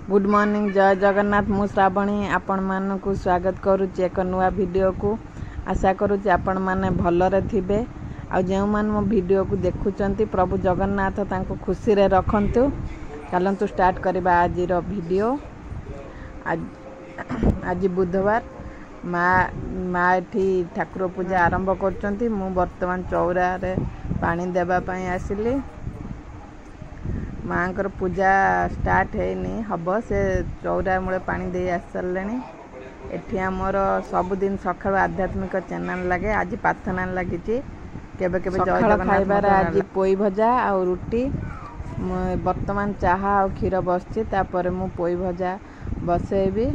Good morning जय जगन्नाथ मु श्रावणी आपण मानकु स्वागत करुच्ची एक नुआ वीडियो को आशा करुच्ची आपण माने भलरे थिबे आ जो मान मो वीडियो को देखुचंती प्रभु जगन्नाथ तांको खुशी रे रखंतु। चलंतु स्टार्ट करबा आज रो वीडियो। आज बुधवार माँ एठी ठाकुर पूजा आरंभ करचंती। मु वर्तमान चौरा रे पानी देबा पई आसिली। माँ पूजा स्टार्ट है हम से चौरा मूले पानी दे आसले। एठी आमर सबुदिन सकाळ आध्यात्मिक चैनल लगे। आज प्रार्थना लगी केबे केबे खाइबार आज पोई भजा आ रुटी। वर्तमान चाहा और क्षीर बसची तापर मु पोई भजा बसेबी।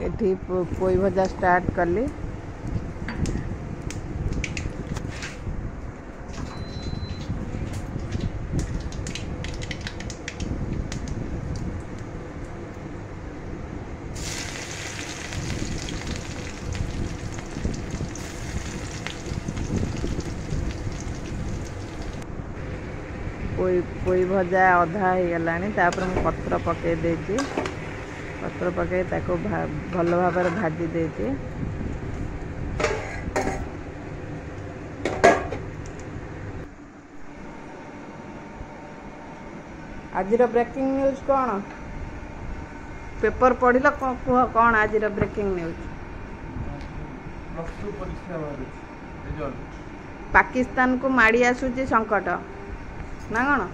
एठी पोई भजा स्टार्ट कली। पोई भजा अधा हो गलानी। तापर मु पत्र पके देची। पत्र पके ताको भल भाव भाजी देची। आज ब्रेकिंग न्यूज कौन पेपर पढ़िल कह कौन आज ब्रेकिंग न्यूज? पाकिस्तान को माड़ी आसुची संकट ना कौन?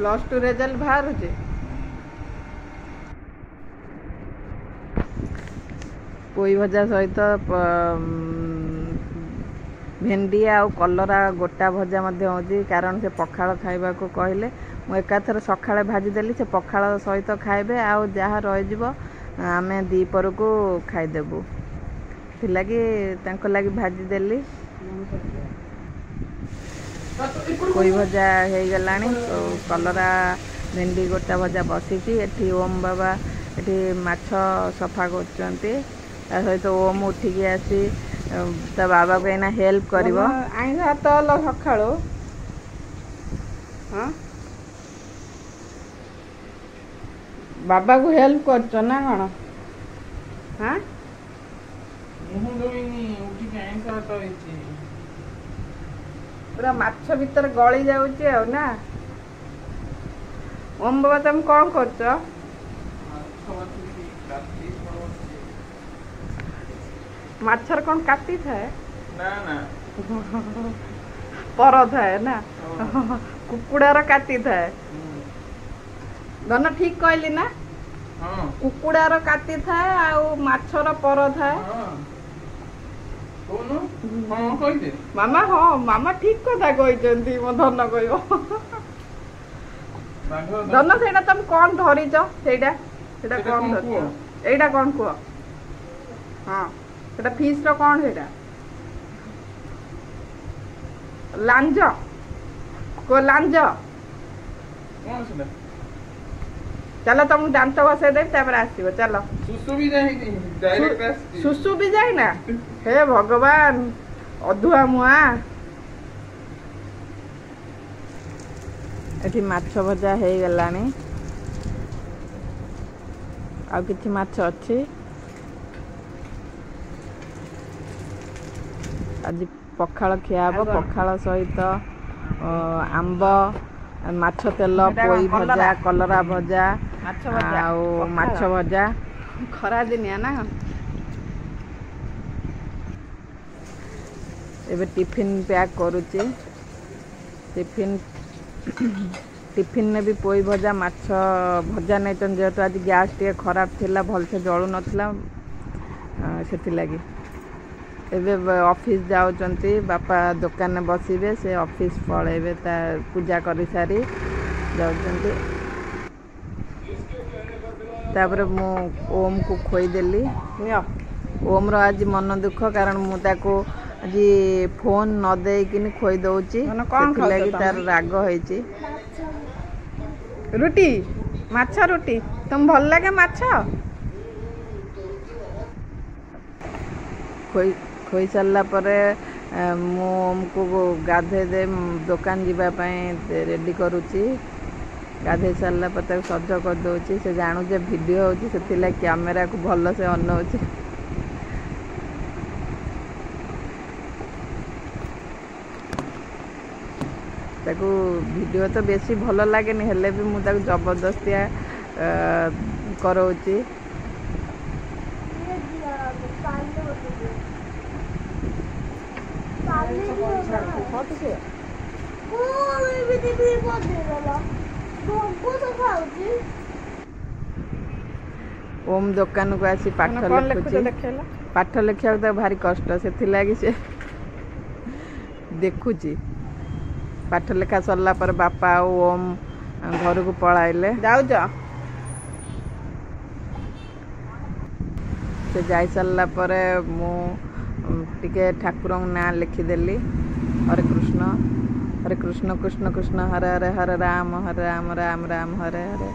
+2 रिजल्ट बाहर पोई भजा सहित भेंडी आ कलरा गोटा भजा होची। कारण से पखाल खाइबा को कहले मु एकाथर सकाळे भाजी देली। से पखाल सहित खाइबे आ जहा रही आमे दीपर को खाइदेबू। लगी भाजी देली। कोई भजा हो गलानी। कलरा भेंडी गोटा भजा बसी। एठी ओम बाबा एठी माछ सफा करचंती। सहित ओम उठिकी आसी ता बाबा को एना हेल्प करिवो। आइस हाथ ल सखाळो हां बाबा को हेल्प करछ ना कौन? हाँ पूरा माछ भीतर गली जाउची ना। ओम बाबा तुम कौन करछ? माछर कौन काटी थाए ना ना पर थाए ना कुकुड़ार काटी थाए। धन ठीक कहली ना? कुकुड़ार काटी थाए आ माछर पर थाए। मामा हाँ मामा ठीक कथा कहते मो धन कह। धन से तुम कौन धरीच? से कौन धर एटा कौन कह? हाँ सेटा फिश रो कौन सेटा? लांज को लांज कौन सेटा? चलो तुम दांत बसे दे तापर आसीबो। चलो सुसु भी जाई डायरेक्ट सुसु भी जाई ना। हे भगवान अधुआ मुआ। एठी माछ भजा हे गलानी। आ किछि माछ अछि। आज पखाल खियाब। पखाल सहित आंब माछ तेल पोई भजा कलरा भजा माछ भजा खरा दिनिया ना। एबे टिफिन पैक करूची। टिफिन ने भी पोई भजा माछ भजा नहीं तो जेहेतु आज गैस टे खराब थिला भल से जळु नथिला सेति लागी। एबे ऑफिस जाउचंती बापा दुकान में बसिबे। से ऑफिस पळेबे ता पूजा करि सारी जाउचंती। तापर मु ओम को खोई देली। ओम रो आज मन दुख कारण मु ताको आज फोन न दे कि खोई दउची। सेति तार राग होईची। रुटी माछ रुटी तुम भल लगे माछ? खोई सारा पर मु को गाधे दे दुकान जीवाई रेडी करुच्ची गाधे सारा पर सज करदे से जानू जे वीडियो होची से कैमेरा को भल से अनौची ताकू वीडियो तो बेसी भल लगे हेले भी मुझे जबरदस्तिया करौची ओम दुकान को आसी पाठ लिखुची पाठ लिखा तो भारी कष्ट से देखुची पाठ लिखा सरला पर बापा ओम घर को पलाइले जाऊच से जाई सारा पर मु टिके ठाकुर ना लिखिदेली हरे कृष्ण कृष्ण कृष्ण हरे हरे हरे राम राम राम हरे हरे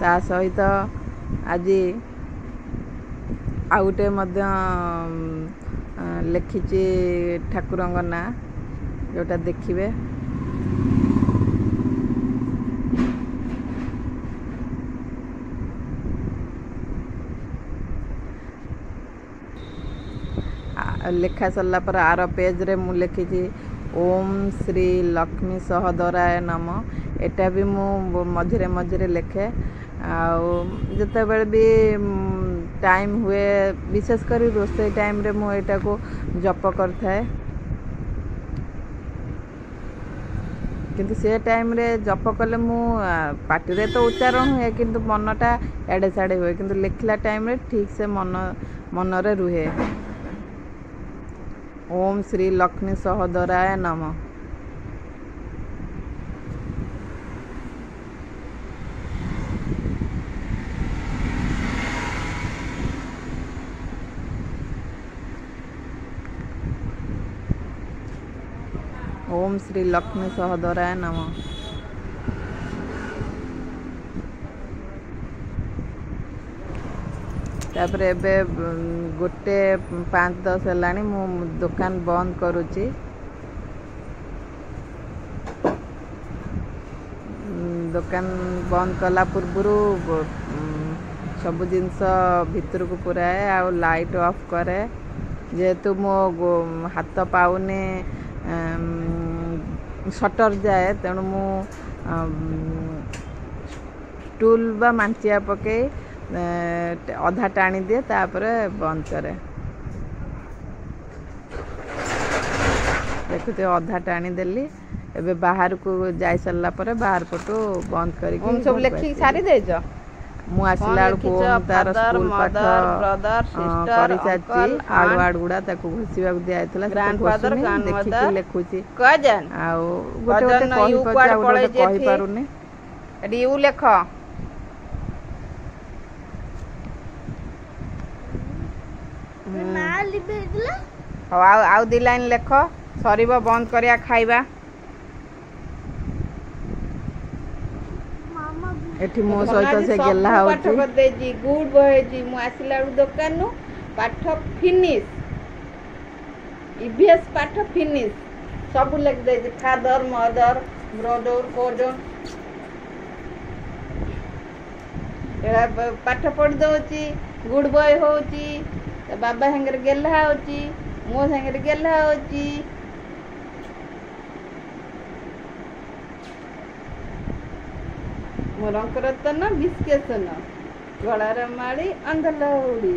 ता सहित आज आउटे लिखिची ठाकुर ना जोटा देखिए लिखा सरला पर आर पेज रे मु लिखी ओम श्री लक्ष्मी सहदराय नम एटा भी मु मझे मझे लिखे आते बेले भी टाइम हुए विशेष कर रोसे टाइम रे मु एटा को जप करथाए किंतु से टाइम रे जप कले मु पार्टी रे तो उच्चारण हुए किंतु मनटा एडे साड़े हुए किंतु लिखला टाइम रे ठीक से मन रे रुहे ओम श्री लक्ष्मी सहदराय नम ओम श्री लक्ष्मी सहदराय नम तापर एबे गोटे 5-10 हेलानी मु दुकान बंद करुच्ची दुकान बंद कला पूर्व सब जिनस भितर को पुराए आ लाइट ऑफ करे जेहेतु मो हाथ पाऊनी शटर जाए तेणु मु टूल बा मांचिया पके अधा टाणी दिए तापर बंद करे देखते अधा टाणी देली एबे बाहर को जाई सरला पर बाहर पटो बंद करी हम सब लेखि सारी दे जो मु आसला को तार स्कूल पाठ ब्रदर सिस्टर करी साची आड़ आड़ गुडा ताको घुसीबा को दिया आइतला ग्रैंडफादर देखि लेखुची कजन आ गोटे गोटे कहि पचा गोटे कहि पारुनी एडी यू लेख ना लिबे दिला आउ दी लाइन लेख सरीब बंद करिया खाइबा मामा एठी मो सहित से गेला होची पाठ कर दे जी गुड बॉय जी मु आसिला दुकान नु पाठ फिनिश ईवीएस पाठ फिनिश सब लिख दे जी फादर मदर ब्रदर कोडन एरा पाठ पढ़ दोची गुड बॉय होची बाबा हेंगर गेला होची मो हेंगर गेला होची मोरंकर तो ना बिस्केसन गलार माड़ी अंधलौड़ी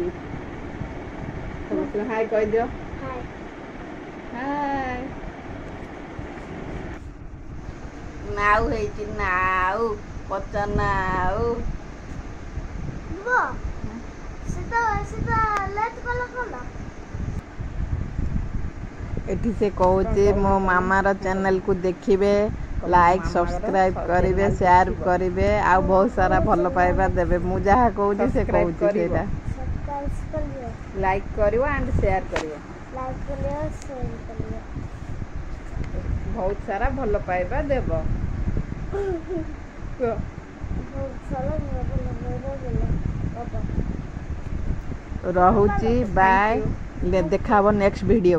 समस्त हाय कह दियो हाय हाय नाउ हेची नाउ पचा नाउ बुआ सीता लेट कला कला एठी से कहूचे मो मामार चैनल को देखिबे लाइक सब्सक्राइब करिवे शेयर करिवे आ बहुत सारा भल पाइबा देबे मु जहा कहूची से कहूची सेटा सब्सक्राइब करियो लाइक करियो एंड शेयर करियो लाइक करियो शेयर करियो बहुत सारा भल पाइबा देबो बहुत सारा बोलो बाबा रहूची बाय ଦେଖା ହବ ନେକ୍ସଟ ଭିଡ଼ିଓ।